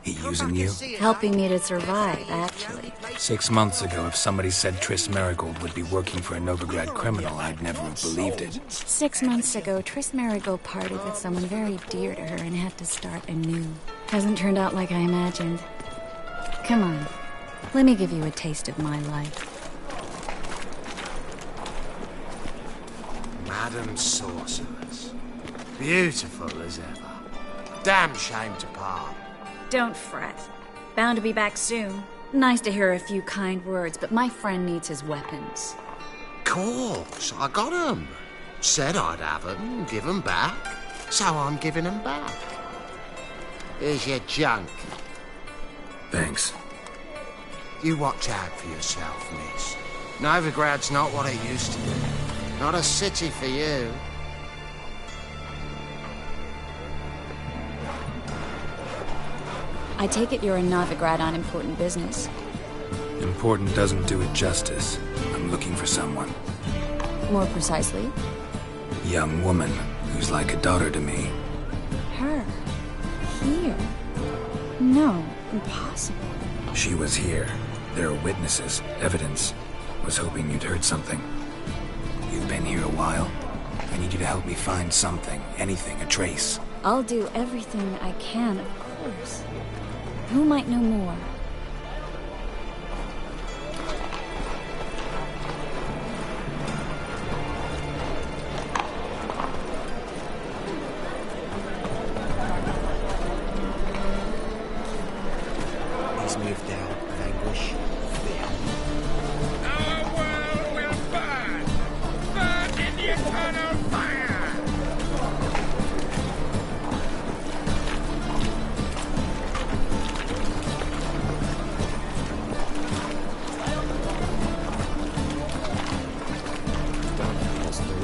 He using you? Helping me to survive, actually. 6 months ago, if somebody said Triss Merigold would be working for a Novigrad criminal, I'd never have believed it. 6 months ago, Triss Merigold partied with someone very dear to her and had to start anew. Hasn't turned out like I imagined. Come on, let me give you a taste of my life. Madam Sorceress. Beautiful as ever. Damn shame to part. Don't fret. Bound to be back soon. Nice to hear a few kind words, but my friend needs his weapons. Course, I got 'em. Said I'd have 'em, give 'em back. So I'm giving 'em back. Here's your junk. Thanks. You watch out for yourself, miss. Novigrad's not what it used to be. Not a city for you. I take it you're a Novigrad on important business. Important doesn't do it justice. I'm looking for someone. More precisely? Young woman who's like a daughter to me. Her? Here? No, impossible. She was here. There are witnesses, evidence. Was hoping you'd heard something. You've been here a while. I need you to help me find something, anything, a trace. I'll do everything I can, of course. Who might know more? He's moved out of anguish. Our world will burn! Burn in the eternal fire!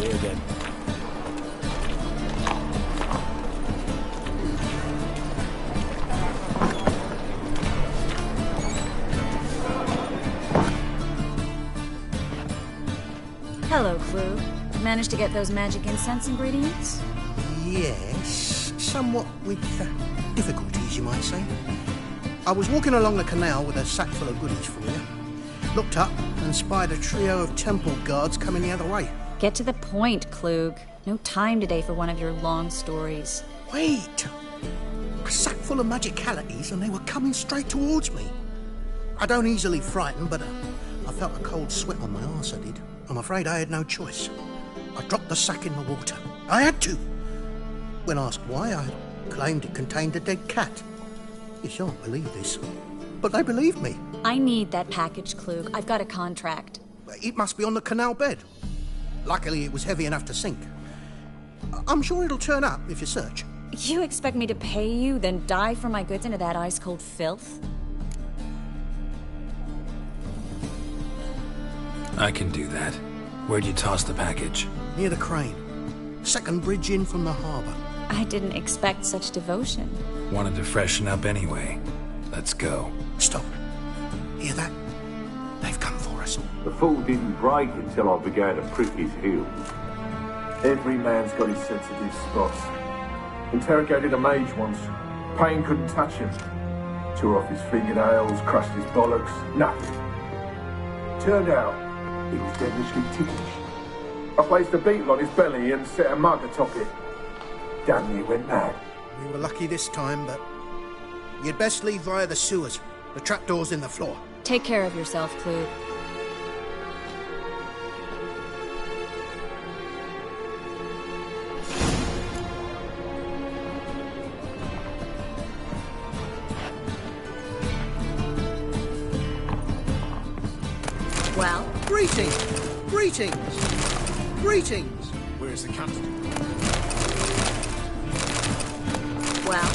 Again. Hello, Clue. Managed to get those magic incense ingredients? Yes, somewhat with difficulties, you might say. I was walking along the canal with a sack full of goodies for you. Looked up and spied a trio of temple guards coming the other way. Get to the point, Klug. No time today for one of your long stories. Wait! A sack full of magicalities and they were coming straight towards me. I don't easily frighten, but I felt a cold sweat on my arse, I did. I'm afraid I had no choice. I dropped the sack in the water. I had to! When asked why, I claimed it contained a dead cat. You shan't believe this, but they believed me. I need that package, Klug. I've got a contract. It must be on the canal bed. Luckily, it was heavy enough to sink. I'm sure it'll turn up if you search. You expect me to pay you, then dive for my goods into that ice-cold filth? I can do that. Where'd you toss the package? Near the crane. Second bridge in from the harbour. I didn't expect such devotion. Wanted to freshen up anyway. Let's go. Stop. Hear that? They've come for us. The fall didn't break until I began to prick his heels. Every man's got his sensitive spots. Interrogated a mage once. Pain couldn't touch him. Tore off his fingernails, crushed his bollocks, nothing. Turned out, he was devilishly ticklish. I placed a beetle on his belly and set a mug atop it. Damn near went mad. We were lucky this time, but you'd best leave via the sewers. The trapdoor's in the floor. Take care of yourself, Klug. Well? Greetings! Greetings! Greetings! Where's the captain? Well?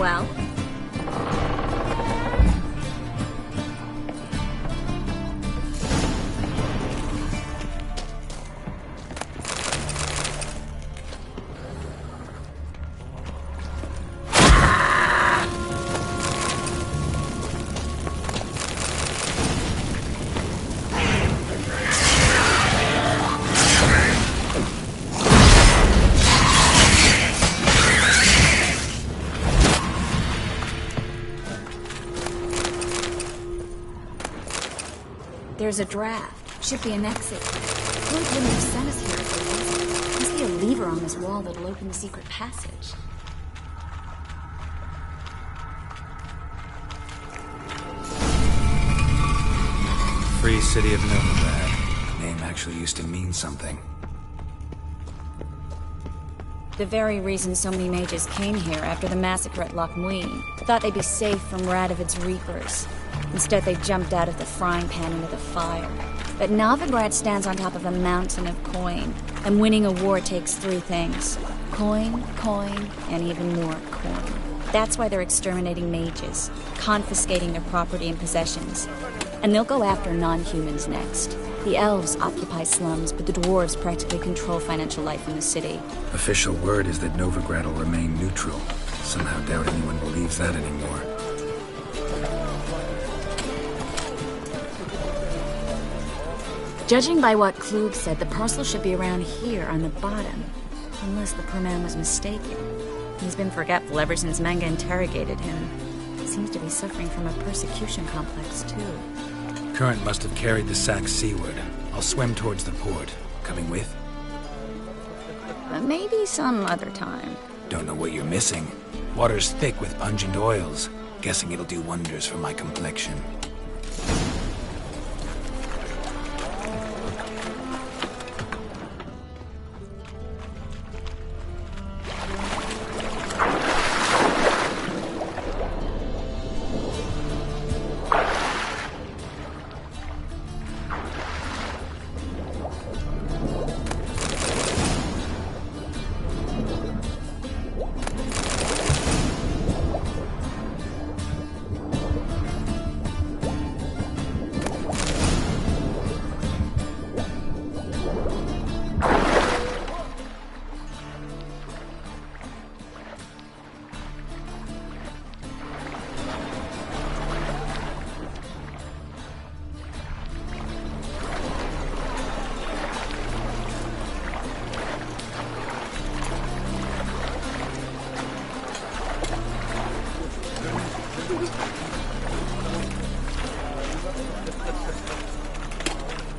Well? There's a draft. Should be an exit. Floyd wouldn't have sent us here if there wasn't. Must be a lever on this wall that'll open the secret passage. Free City of Novigrad. The name actually used to mean something. The very reason so many mages came here after the massacre at Loch Muin. Thought they'd be safe from Radovid's reapers. Instead, they jumped out of the frying pan into the fire. But Novigrad stands on top of a mountain of coin, and winning a war takes three things. Coin, coin, and even more coin. That's why they're exterminating mages, confiscating their property and possessions. And they'll go after non-humans next. The elves occupy slums, but the dwarves practically control financial life in the city. Official word is that Novigrad will remain neutral. Somehow doubt anyone believes that anymore. Judging by what Klug said, the parcel should be around here on the bottom. Unless the poor man was mistaken. He's been forgetful ever since Manga interrogated him. Seems to be suffering from a persecution complex, too. Current must have carried the sack seaward. I'll swim towards the port. Coming with? But maybe some other time. Don't know what you're missing. Water's thick with pungent oils. Guessing it'll do wonders for my complexion.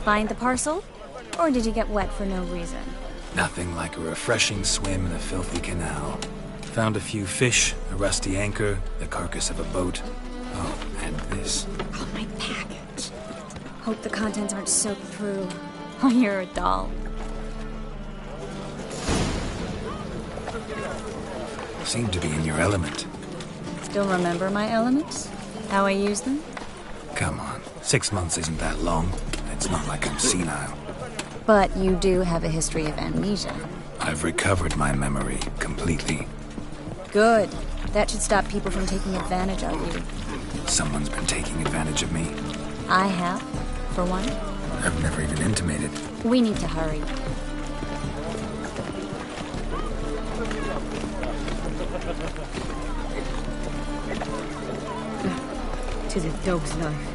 Find the parcel? Or did you get wet for no reason? Nothing like a refreshing swim in a filthy canal. Found a few fish, a rusty anchor, the carcass of a boat. Oh, and this. Oh, my package. Hope the contents aren't soaked through. Oh, you're a doll. Seem to be in your element. Still remember my elements? How I use them? Come on, 6 months isn't that long. It's not like I'm senile. But you do have a history of amnesia. I've recovered my memory completely. Good. That should stop people from taking advantage of you. Someone's been taking advantage of me. I have, for one. I've never even intimated. We need to hurry. "'Tis a dog's life."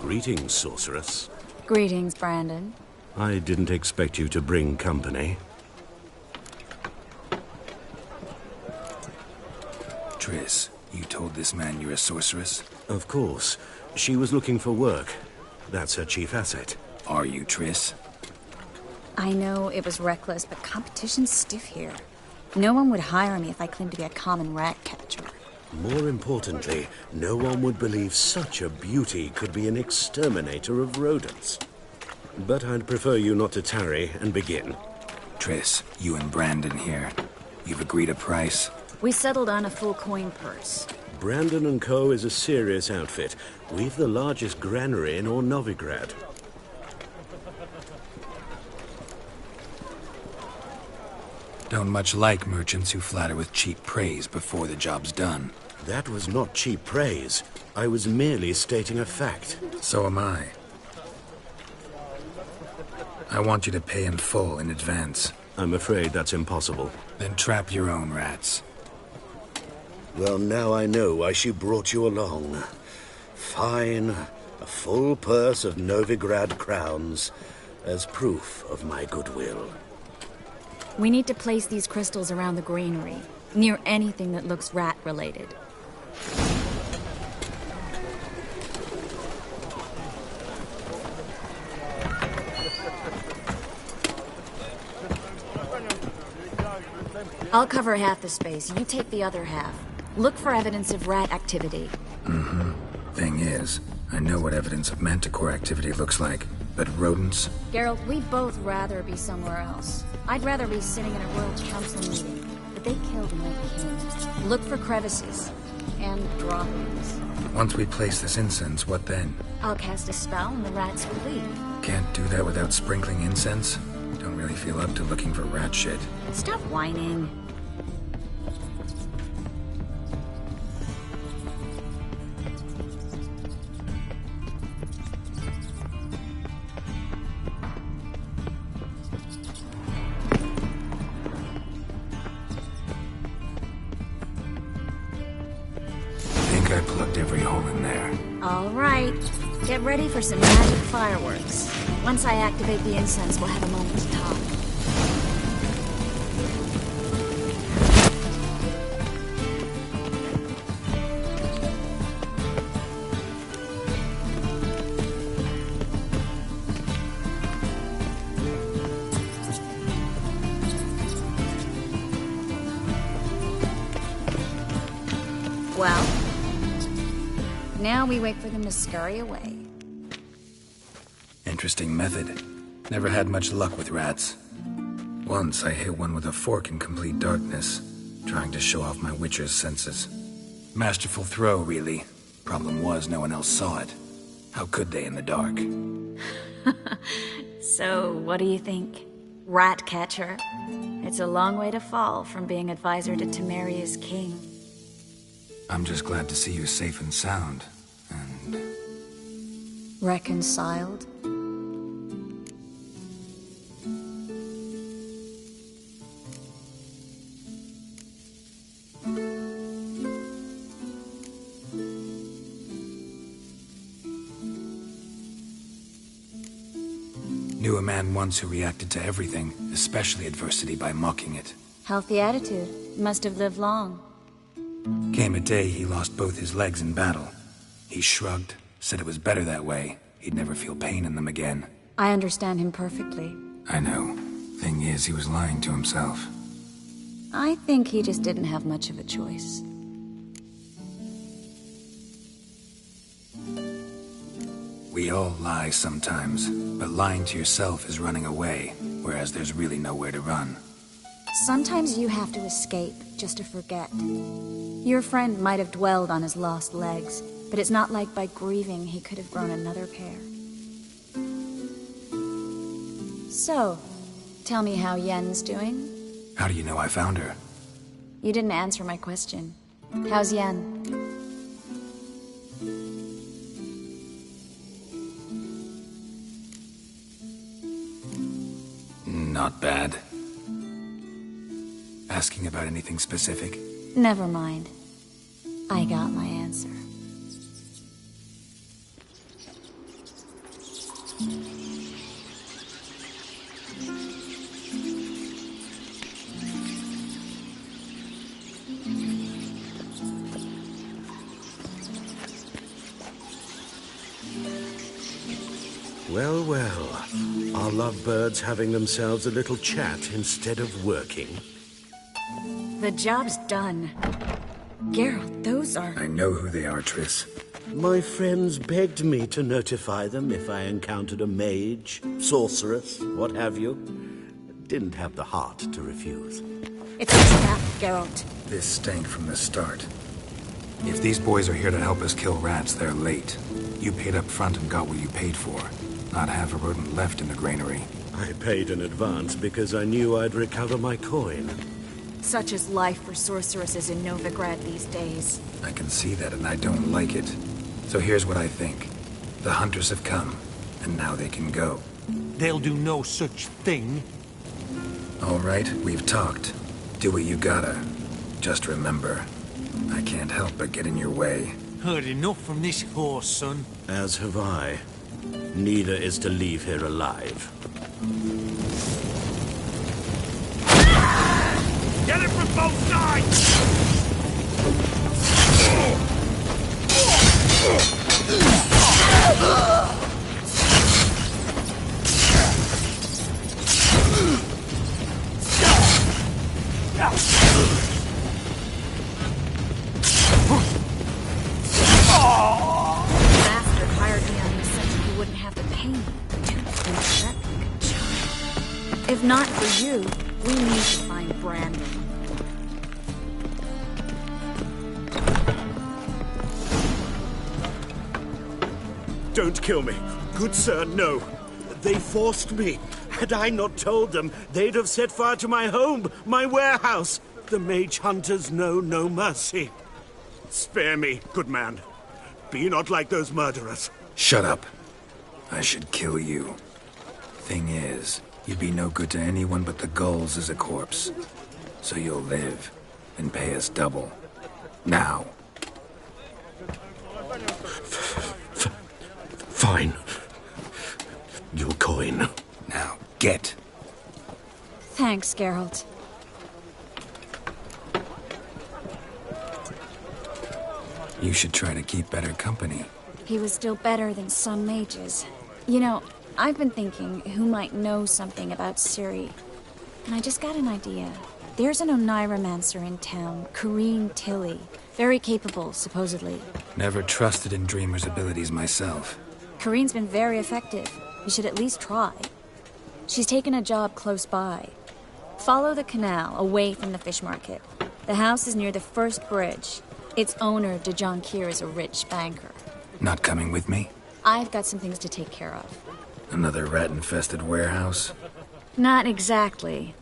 Greetings, sorceress. Greetings, Brandon. I didn't expect you to bring company. Triss, you told this man you're a sorceress? Of course. She was looking for work. That's her chief asset. Are you, Triss? I know it was reckless, but competition's stiff here. No one would hire me if I claimed to be a common rat catcher. More importantly, no one would believe such a beauty could be an exterminator of rodents. But I'd prefer you not to tarry and begin. Triss, you and Brandon here. You've agreed a price. We settled on a full coin purse. Brandon & Co. is a serious outfit. We've the largest granary in all Novigrad. Don't much like merchants who flatter with cheap praise before the job's done. That was not cheap praise. I was merely stating a fact. So am I. I want you to pay in full in advance. I'm afraid that's impossible. Then trap your own rats. Well, now I know why she brought you along. Fine. A full purse of Novigrad crowns as proof of my goodwill. We need to place these crystals around the granary, near anything that looks rat-related. I'll cover half the space. You take the other half. Look for evidence of rat activity. Mm-hmm. Thing is, I know what evidence of manticore activity looks like, but rodents? Geralt, we'd both rather be somewhere else. I'd rather be sitting in a royal council meeting, but they killed my king. Look for crevices and droppings. Once we place this incense, what then? I'll cast a spell and the rats will leave. Can't do that without sprinkling incense? Don't really feel up to looking for rat shit. Stop whining. I plugged every hole in there. All right. Get ready for some magic fireworks. Once I activate the incense, we'll have a moment to talk. Well, now we wait for them to scurry away. Interesting method. Never had much luck with rats. Once I hit one with a fork in complete darkness, trying to show off my witcher's senses. Masterful throw, really. Problem was, no one else saw it. How could they in the dark? So, what do you think? Rat catcher? It's a long way to fall from being advisor to Temeria's king. I'm just glad to see you safe and sound. And... reconciled? Knew a man once who reacted to everything, especially adversity, by mocking it. Healthy attitude. Must have lived long. Came a day he lost both his legs in battle. He shrugged, said it was better that way. He'd never feel pain in them again. I understand him perfectly. I know. Thing is, he was lying to himself. I think he just didn't have much of a choice. We all lie sometimes, but lying to yourself is running away, whereas there's really nowhere to run. Sometimes you have to escape, just to forget. Your friend might have dwelled on his lost legs, but it's not like by grieving he could have grown another pair. So, tell me how Yen's doing? How do you know I found her? You didn't answer my question. How's Yen? Not bad. Asking about anything specific? Never mind. I got my answer. Well, well. Are lovebirds having themselves a little chat instead of working? The job's done. Geralt, those are... I know who they are, Triss. My friends begged me to notify them if I encountered a mage, sorceress, what have you. Didn't have the heart to refuse. It's a trap, Geralt. This stank from the start. If these boys are here to help us kill rats, they're late. You paid up front and got what you paid for. Not half a rodent left in the granary. I paid in advance because I knew I'd recover my coin. Such is life for sorceresses in Novigrad these days. I can see that, and I don't like it. So here's what I think. The hunters have come, and now they can go. They'll do no such thing. All right, we've talked. Do what you gotta. Just remember, I can't help but get in your way. Heard enough from this horse, son. As have I. Neither is to leave here alive. Get it from both sides! Bastard hired me on the assumption he wouldn't have to pay me. Too pathetic a child. If not for you, we need to find Brandon. Don't kill me. Good sir, no. They forced me. Had I not told them, they'd have set fire to my home, my warehouse. The mage hunters know no mercy. Spare me, good man. Be not like those murderers. Shut up. I should kill you. Thing is, you'd be no good to anyone but the gulls as a corpse. So you'll live, and pay us double. Now. Fine. Your coin. Now, get. Thanks, Geralt. You should try to keep better company. He was still better than some mages. You know, I've been thinking who might know something about Ciri. And I just got an idea. There's an Oneiromancer in town, Corrine Tilly. Very capable, supposedly. Never trusted in Dreamer's abilities myself. Corrine's been very effective. You should at least try. She's taken a job close by. Follow the canal, away from the fish market. The house is near the first bridge. Its owner, de Jonquier, is a rich banker. Not coming with me? I've got some things to take care of. Another rat-infested warehouse? Not exactly.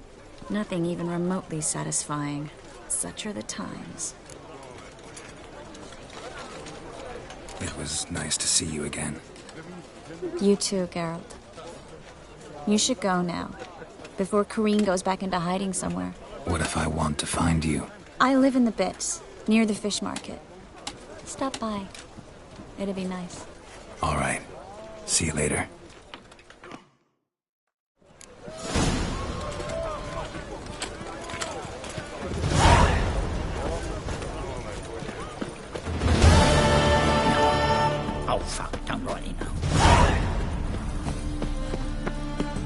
Nothing even remotely satisfying. Such are the times. It was nice to see you again. You too, Geralt. You should go now, before Corrine goes back into hiding somewhere. What if I want to find you? I live in the Bits, near the fish market. Stop by. It'd be nice. All right. See you later. Oh, fuck. Don't write it now.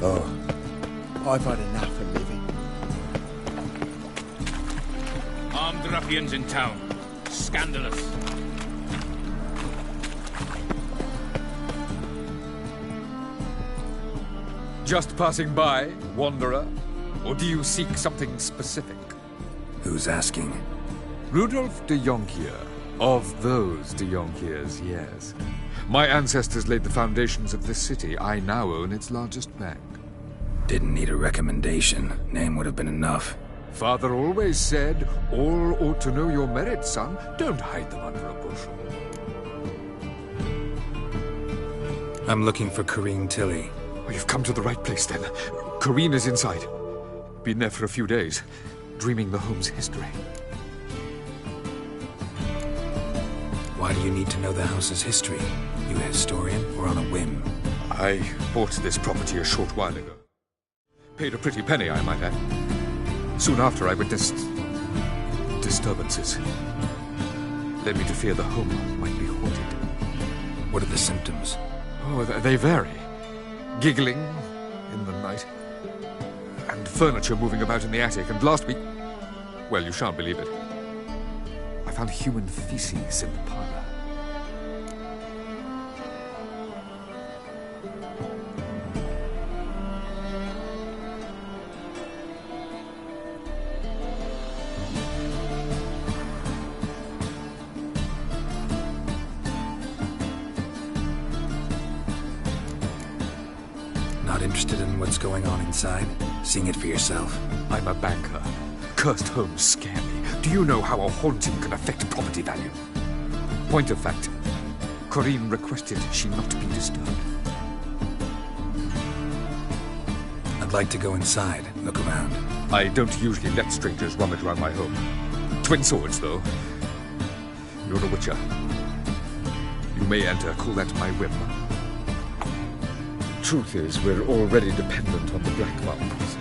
Oh, I've had enough of living. Armed ruffians in town. Scandalous. Just passing by, wanderer? Or do you seek something specific? Who's asking? Rudolf de Jonquier. Of those de Jonquiers, yes. My ancestors laid the foundations of this city. I now own its largest bank. Didn't need a recommendation. Name would have been enough. Father always said, all ought to know your merits, son. Don't hide them under a bushel. I'm looking for Corrine Tilly. Oh, you've come to the right place, then. Corrine is inside. Been there for a few days, dreaming the home's history. Why do you need to know the house's history? You a historian or on a whim? I bought this property a short while ago. Paid a pretty penny, I might add. Soon after, I witnessed disturbances. Led me to fear the home might be haunted. What are the symptoms? Oh, they vary. Giggling in the night. And furniture moving about in the attic. And last week... well, you shan't believe it. I found human feces in the parlor. Not interested in what's going on inside? Seeing it for yourself? I'm a banker. Cursed homes scare me. Do you know how a haunting can affect property value? Point of fact, Corinne requested she not be disturbed. I'd like to go inside, look around. I don't usually let strangers rummage around my home. Twin swords, though. You're a witcher. You may enter, call that my whim. Truth is, we're already dependent on the Black Mountains.